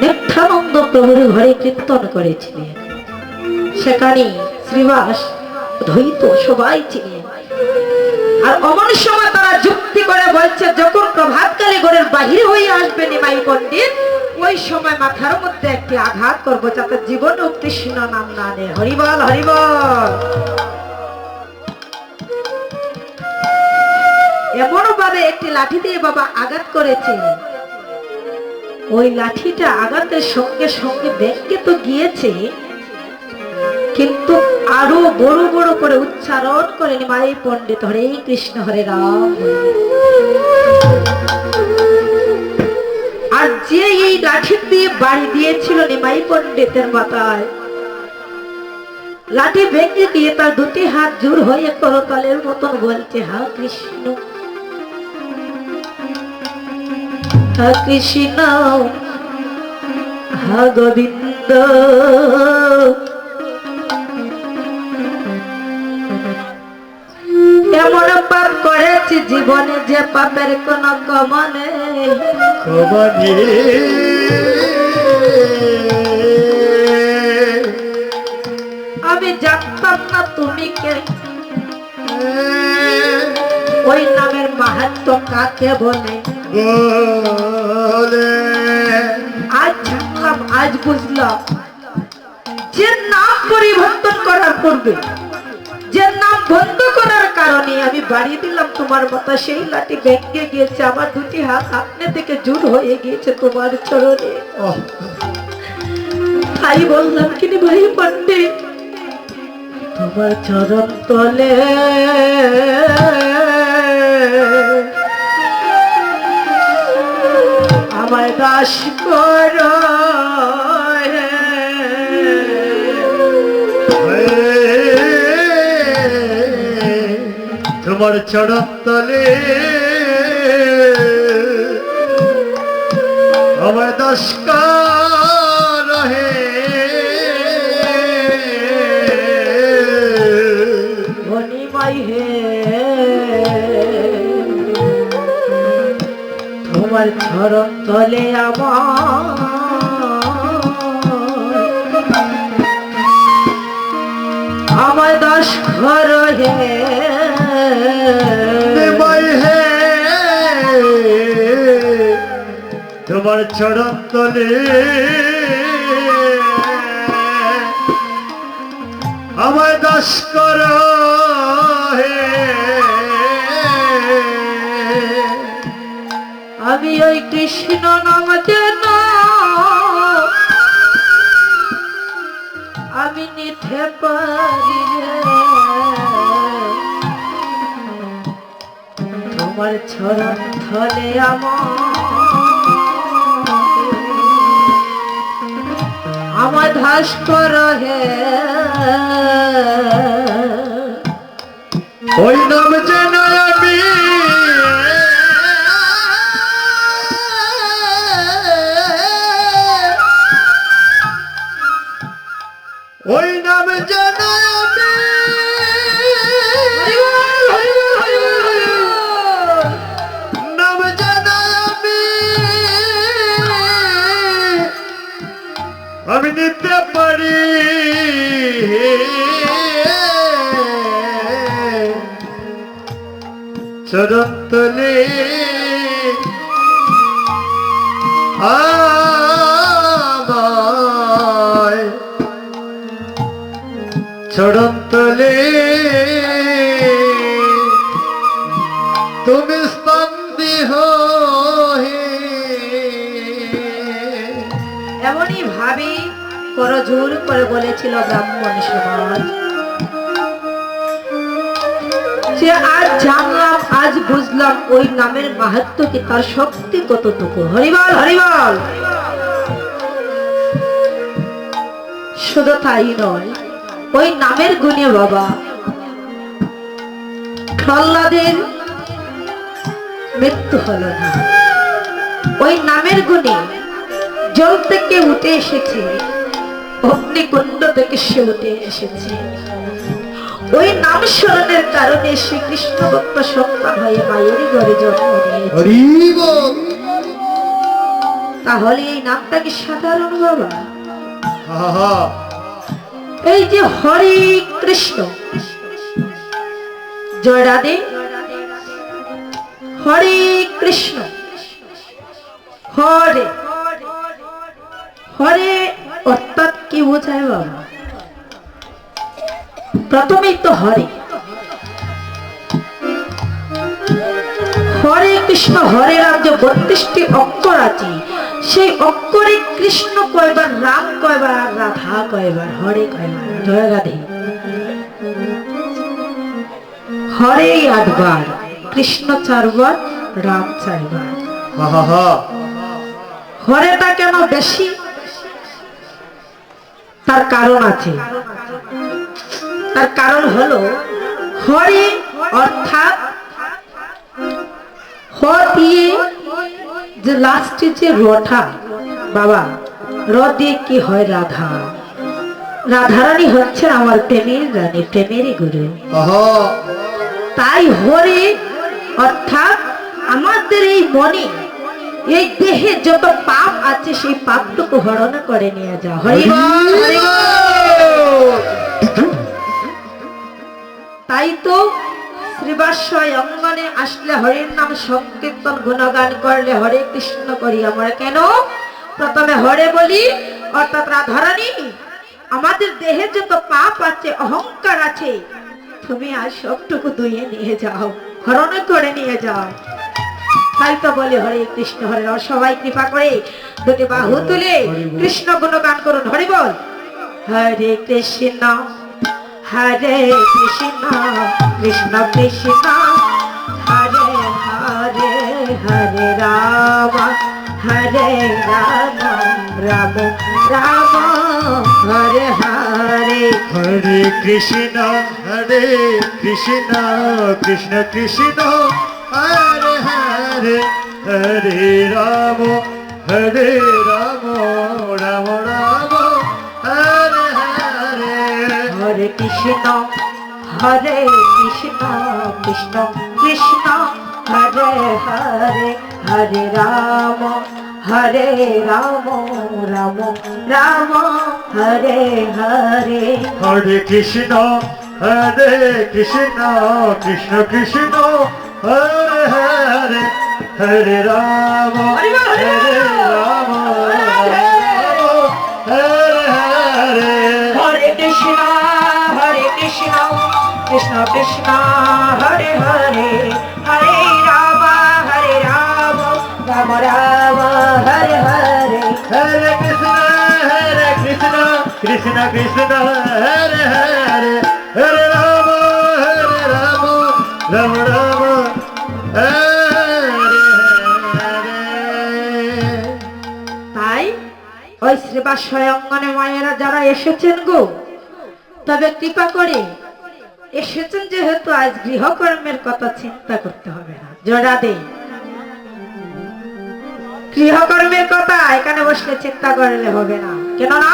নিত্যানন্দ প্রভুর ঘরে কীর্তন করেছিলেন। সেখানে শ্রীবাস দ্বৈত সবাই ছিলেন। আর অমন সময় তারা যুক্তি করে বলছে, যখন প্রভাতকালে ঘরের বাহিরে হয়ে আসবে নিমাই পণ্ডিত, ওই সময় মাথার মধ্যে একটি আঘাত করবো, যাতে জীবনে কৃষ্ণ নাম না নেয়। হরিবল হরিবল। এমন ভাবে একটি লাঠি দিয়ে বাবা আঘাত করেছে, ওই লাঠিটা আঘাতের সঙ্গে সঙ্গে ব্যাংকে তো গিয়েছে, কিন্তু আরো বড় বড় করে উচ্চারণ করে নিমাই পণ্ডিত হরে কৃষ্ণ হরে রাম। আর যে এই লাঠি দিয়ে বাড়ি দিয়েছিল নিমাই পণ্ডিতের মাথায়, লাঠি ভেঙে দিয়ে তার দুটি হাত জোর হয়ে করতালের মতন বলছে, হা কৃষ্ণ হা কৃষ্ণ হা গোবিন্দ। এমন পাপ করেছি জীবনে যে পাপের কোন কমনে আমি জানতাম না তুমি কে, ওই নামের মাহাত্ম্য কাকে বলে। আজ জানলাম, আজ বুঝলাম, যে নাম পরিবর্তন করার পূর্বে, যে নাম বন্ধ করার কারণে আমি বাড়িয়ে দিলাম তোমার মাথা, সেই লাঠি ভেঙে গিয়েছে, আমার দুটি হাত আপনি থেকে জোর হয়ে গিয়েছে তোমার চরণে। তাই বললাম কিনি ভাই পণ্ডিত, তোমার চরণ তলে আমায় দাস করো, তোমার চরণ তলে আমায় দাস করো হে ধনিমাই হে। তোমার চরণ তলে আমায় দাস করো হে নিমাই হে। তোমার চরণ তলে আমায় দাস করো হে। আমি ওই কৃষ্ণ নাম যেন আমি নিতে পারি রে, তোমার চরণ তলে আমার দাস করো হে। ওই নাম যেন আমি ওই নাম যেন আমি নাম যেন আমি নিতে পারি, চরণ তলে আমায় চরণ তলে তুমি স্থান দিহ হে। এমনই ভাবি করজোর করে বলেছিল ব্রাহ্মণ সমাজ, যে আজ জানলাম, আজ বুঝলাম ওই নামের মাহাত্ম্য কি, তার শক্তি কতটুকু। হরিবল হরিবল। শুধু তাই নয়, ওই নামের গুণে বাবা প্রহ্লাদের মৃত্যু হলো না, ওই নামের গুণে জল থেকে উঠে এসেছে, অগ্নিকুণ্ড থেকে সে উঠে এসেছে। ওই নাম স্মরণের কারণে শ্রীকৃষ্ণ ভক্ত সন্তান হয়ে মায়ের ঘরে জন্ম নিয়েছে। তাহলে এই নামটা কি সাধারণ বাবা? আহা এই যে হরে কৃষ্ণ, জয় রাধে, হরে কৃষ্ণ, হরে হরে অর্থাৎ কি বোঝায় বাবা? প্রথমেই তো হরে, হরে কৃষ্ণ হরে রাম, যে 32টি অক্ষর আছে, সেই অক্ষরে কৃষ্ণ কয়বার, রাম কয়বার, আর রাধা কয়বার, হরে কয়বার, জয় রাধে। হরে 8 বার, কৃষ্ণ 4 বার, রাম 4 বার। আহা হরেটা কেন বেশি? তার কারণ আছে। তার কারণ হলো হরে অর্থাৎ হ দিয়ে যে লাস্টে যে রটা বাবা, র দিয়ে কি হয়? রাধা। রাধারানী হচ্ছে আমার প্রেমের রানী, প্রেমেরই গুরু। আহা তাই হরে অর্থাৎ আমাদের এই মনে, এই দেহে যত পাপ আছে সেই পাপটুকু হরণ করে নিয়ে যা। হরি বল, হরি বল। তাই তো শ্রীবাসয় অঙ্গনে আসলে হরির নাম সংকীর্তন গুণগান করলে হরে কৃষ্ণ করি আমরা। কেন? প্রথমে হরে বলি অর্থাৎ রাধারানী আমাদের দেহে যত পাপ আছে, অহংকার আছে, তুমি আর সবটুকু ধুয়ে নিয়ে যাও, হরণ করে নিয়ে যাও। তাই তো বলি হরে কৃষ্ণ হরে রাম। সবাই কৃপা করে দুটি বাহু তুলে কৃষ্ণ গুণগান করুন। হরি বল, হরে কৃষ্ণ হরে কৃষ্ণ কৃষ্ণ কৃষ্ণ হরে হরে, হরে রাম হরে রাম, রাম রাম হরে হরে। হরে কৃষ্ণ কৃষ্ণ কৃষ্ণ হরে হরে, হরে রাম রাম রাম হরে হরে। হরে কৃষ্ণ কৃষ্ণ কৃষ্ণ হরে হরে, হরে রাম রাম রাম হরে হরে। হরে কৃষ্ণ কৃষ্ণ কৃষ্ণ হরে হরে, হরে রাম হরি বল, হরি বল। রাম হরে হরে। হরে কৃষ্ণ কৃষ্ণ কৃষ্ণ হরে হরে, হরে রাম রাম রাম হরে হরে। হরে কৃষ্ণ কৃষ্ণ কৃষ্ণ হরে হরে, হরে রাম রাম রাম হরে হরে। তাই ওই শ্রীবাসয় অঙ্গনে মায়েরা যারা এসেছেন গো, তবে কৃপা করে এসেছেন যেহেতু আজ গৃহকর্মের কথা চিন্তা করতে হবে না। জোড়া দে, গৃহকর্মের কথা এখানে বসলে চিন্তা করলে হবে না। কেননা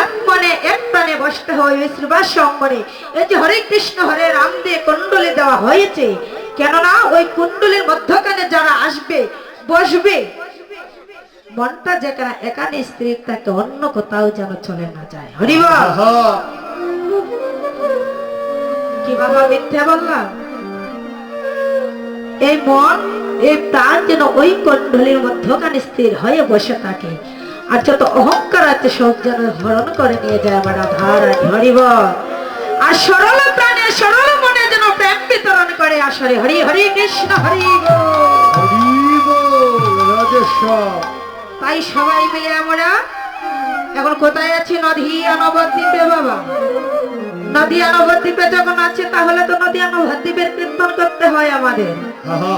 এক মনে এক প্রাণে বসতে হয় ওই শ্রীবাস অঙ্গনে। এই যে হরে কৃষ্ণ হরে রাম দিয়ে কুণ্ডলী দেওয়া হয়েছে, কেননা ওই কুণ্ডলীর মধ্যখানে যারা আসবে বসবে, মনটা যেখানে এখানে স্থির থাকে, অন্য কোথাও যেন চলে না যায়। হরি বল। আহা কি বাবা মিথ্যে বললাম? এই মন এই প্রাণ যেন ওই কুণ্ডলীর মধ্যখানে স্থির হয়ে বসে থাকে, আর যত অহংকার আছে সব যেন হরণ করে নিয়ে যায় আমার রাধারানী। হরি বল। আর সরল প্রাণে সরল মনে যেন প্রেম বিতরণ করে আসরে। হরি হরি কৃষ্ণ হরি বল। হরি বল রাজেশ্বর। তাই সবাই মিলে আমরা এখন কোথায় আছি? নদীয়া নবদ্বীপে বাবা। নদীয়া নবদ্বীপে যখন আছে তাহলে তো নদীয়া নবদ্বীপের কীর্তন করতে হয় আমাদের। আহা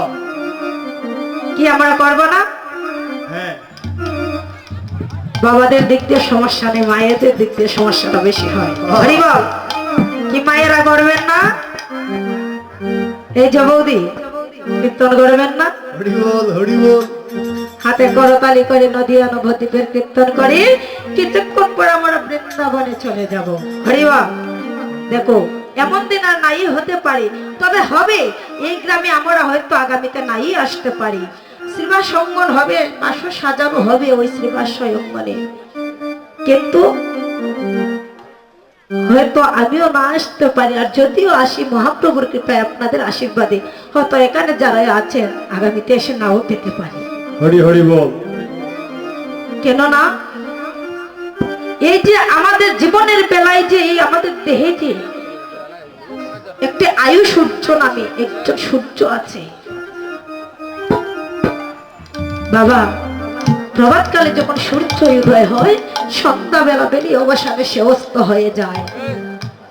কি আমরা করবো না? হ্যাঁ বাবাদের দিক দিয়ে সমস্যা নেই, মায়েদের দিক দিয়ে সমস্যাটা বেশি হয়। হরি বল। কি মায়েরা করবেন না? এই যে বৌদি কীর্তন করবেন না? হরি বল হরি বল। হাতে করতালি করে নদীয়া নবদ্বীপের কীর্তন করে কিছুক্ষণ পর আমরা বৃন্দাবনে চলে যাব। হরি বল। দেখো এমন দিন আর নাই হতে পারে, তবে হবে এই গ্রামে আমরা হয়তো আগামীতে নাই আসতে পারি। শ্রীবাস সঙ্গন হবে, আসর সাজানো হবে ওই শ্রীবাস অঙ্গনে, কিন্তু হয়তো আমিও না আসতে পারি, আর যদিও আসি মহাপ্রভুর কৃপায় আপনাদের আশীর্বাদে হয়তো এখানে যারা আছেন আগামীতে এসে নাও পেতে পারি। হরি হরি বল। কেননা এই যে আমাদের জীবনের বেলায় যে এই আমাদের দেহে যে একটি আয়ু সূর্য নামে একজন সূর্য আছে বাবা, প্রভাতকালে যখন সূর্য উদয় হয় সন্ধ্যাবেলা বেলি অবসানে সে অস্ত হয়ে যায়,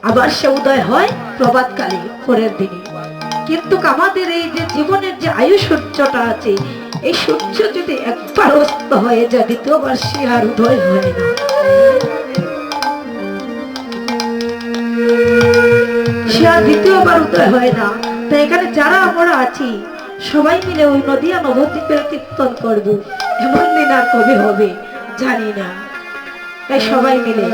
আবার সে উদয় হয় প্রভাতকালে পরের দিনে। কিন্তু আমাদের এই যে জীবনের যে আয়ু সূর্যটা আছে, এই সূর্য যদি একবার অস্ত হয়ে যায় দ্বিতীয়বার সে আর উদয় হয় না। সে আর দ্বিতীয়বার উদয় হয় না। তাই এখানে যারা আমরা আছি সবাই মিলে ওই নদিয়া নবদ্বীপের কীর্তন করবো, এমন দিন আর কবে হবে জানি না। তাই সবাই মিলে